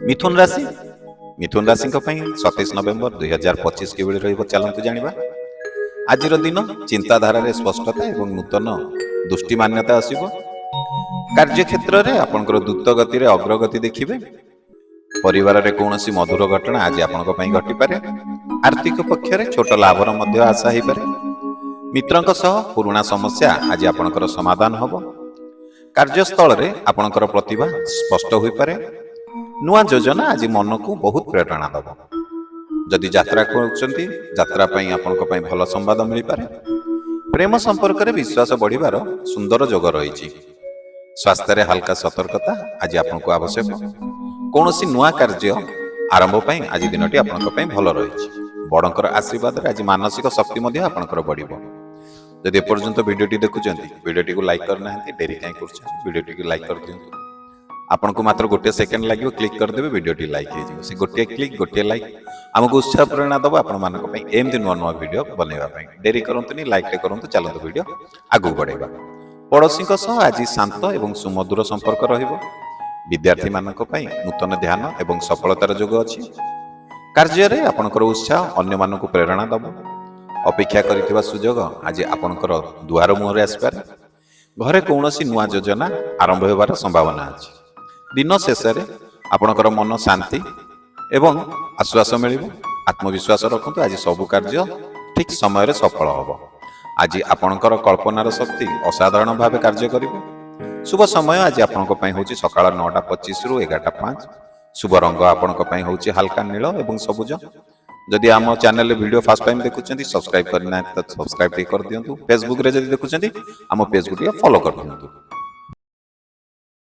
मिथुन राशि मिथुन राशि 27 नवेम्बर 2025 किभଳି ରହିବ ଚାଲନ୍ତୁ ଜାଣିବା। ଆଜିର ଦିନ ଚିନ୍ତାଧାରାରେ ସ୍ପଷ୍ଟତା ଏବଂ ନୂତନ ଦୃଷ୍ଟି ମାନ୍ୟତା ଆସିବ। କାର୍ଯ୍ୟକ୍ଷେତ୍ରରେ ଆପଣଙ୍କର ଦ୍ରୁତ ଗତିରେ ଅଗ୍ରଗତି ଦେଖିବେ। ପରିବାରରେ କୌଣସି ମଧୁର ଘଟଣା ଆଜି ଆପଣଙ୍କ ପାଇଁ ଘଟିପାରେ। ଆର୍ଥିକ ପକ୍ଷରେ ଛୋଟ ଲାଭର ମଧ୍ୟ ଆଶା ହୋଇପାରେ। ମିତ୍ରଙ୍କ ସହ ପୁରୁଣା ସମସ୍ୟା ଆଜି ଆପଣଙ୍କର ସମାଧାନ ହେବ। କାର୍ଯ୍ୟସ୍ଥଳରେ ଆପଣଙ୍କର ପ୍ରତିଭା ସ୍ପଷ୍ଟ ହୋଇପାରେ। ନୂଆ ଯୋଜନା ଆଜି ମନକୁ ବହୁତ ପ୍ରେରଣା ଦେବ। ଯଦି ଯାତ୍ରା କରୁଛନ୍ତି ଯାତ୍ରା ପାଇଁ ଆପଣଙ୍କ ପାଇଁ ଭଲ ସମ୍ବାଦ ମିଳିପାରେ। ପ୍ରେମ ସମ୍ପର୍କରେ ବିଶ୍ୱାସ ବଢ଼ିବାର ସୁନ୍ଦର ଯୋଗ ରହିଛି। ସ୍ୱାସ୍ଥ୍ୟରେ ହାଲକା ସତର୍କତା ଆଜି ଆପଣଙ୍କୁ ଆବଶ୍ୟକ। କୌଣସି ନୂଆ କାର୍ଯ୍ୟ ଆରମ୍ଭ ପାଇଁ ଆଜି ଦିନଟି ଆପଣଙ୍କ ପାଇଁ ଭଲ ରହିଛି। ବଡ଼ଙ୍କର ଆଶୀର୍ବାଦରେ ଆଜି ମାନସିକ ଶକ୍ତି ମଧ୍ୟ ଆପଣଙ୍କର ବଢ଼ିବ। ଯଦି ଏପର୍ଯ୍ୟନ୍ତ ଭିଡ଼ିଓଟି ଦେଖୁଛନ୍ତି ଭିଡ଼ିଓଟିକୁ ଲାଇକ୍ କରିନାହାନ୍ତି ଡେରି କାହିଁ କରୁଛନ୍ତି, ଭିଡ଼ିଓଟିକୁ ଲାଇକ୍ କରିଦିଅନ୍ତୁ। ଆପଣଙ୍କୁ ମାତ୍ର ଗୋଟିଏ ସେକେଣ୍ଡ ଲାଗିବ, କ୍ଲିକ୍ କରିଦେବେ, ଭିଡ଼ିଓଟି ଲାଇକ୍ ହେଇଯିବ। ସେ ଗୋଟିଏ କ୍ଲିକ୍ ଗୋଟିଏ ଲାଇକ୍ ଆମକୁ ଉତ୍ସାହ ପ୍ରେରଣା ଦେବ ଆପଣମାନଙ୍କ ପାଇଁ ଏମିତି ନୂଆ ନୂଆ ଭିଡ଼ିଓ ବନେଇବା ପାଇଁ। ଡେରି କରନ୍ତୁନି, ଲାଇକ୍ଟେ କରନ୍ତୁ। ଚାଲନ୍ତୁ ଭିଡ଼ିଓ ଆଗକୁ ବଢ଼େଇବା। ପଡ଼ୋଶୀଙ୍କ ସହ ଆଜି ଶାନ୍ତ ଏବଂ ସୁମଧୁର ସମ୍ପର୍କ ରହିବ। ବିଦ୍ୟାର୍ଥୀମାନଙ୍କ ପାଇଁ ନୂତନ ଧ୍ୟାନ ଏବଂ ସଫଳତାର ଯୋଗ ଅଛି। କାର୍ଯ୍ୟରେ ଆପଣଙ୍କର ଉତ୍ସାହ ଅନ୍ୟମାନଙ୍କୁ ପ୍ରେରଣା ଦେବ। ଅପେକ୍ଷା କରିଥିବା ସୁଯୋଗ ଆଜି ଆପଣଙ୍କର ଦୁଆର ମୁହଁରେ ଆସିପାରେ। ଘରେ କୌଣସି ନୂଆ ଯୋଜନା ଆରମ୍ଭ ହେବାର ସମ୍ଭାବନା ଅଛି। ଦିନ ଶେଷରେ ଆପଣଙ୍କର ମନ ଶାନ୍ତି ଏବଂ ଆଶ୍ୱାସ ମିଳିବ। ଆତ୍ମବିଶ୍ୱାସ ରଖନ୍ତୁ, ଆଜି ସବୁ କାର୍ଯ୍ୟ ଠିକ୍ ସମୟରେ ସଫଳ ହେବ। ଆଜି ଆପଣଙ୍କର କଳ୍ପନାର ଶକ୍ତି ଅସାଧାରଣ ଭାବେ କାର୍ଯ୍ୟ କରିବ। ଶୁଭ ସମୟ ଆଜି ଆପଣଙ୍କ ପାଇଁ ହେଉଛି ସକାଳ 9:25ରୁ 11:05। ଶୁଭ ରଙ୍ଗ ଆପଣଙ୍କ ପାଇଁ ହେଉଛି ହାଲକା ନୀଳ ଏବଂ ସବୁଜ। ଯଦି ଆମ ଚ୍ୟାନେଲରେ ଭିଡ଼ିଓ ଫାର୍ଷ୍ଟ ଟାଇମ୍ ଦେଖୁଛନ୍ତି ସବସ୍କ୍ରାଇବ୍ କରିନାହାନ୍ତି ତ ସବସ୍କ୍ରାଇବ୍ ଟିକେ କରିଦିଅନ୍ତୁ। ଫେସବୁକରେ ଯଦି ଦେଖୁଛନ୍ତି ଆମ ପେଜକୁ ଟିକେ ଫଲୋ କରିଦିଅନ୍ତୁ।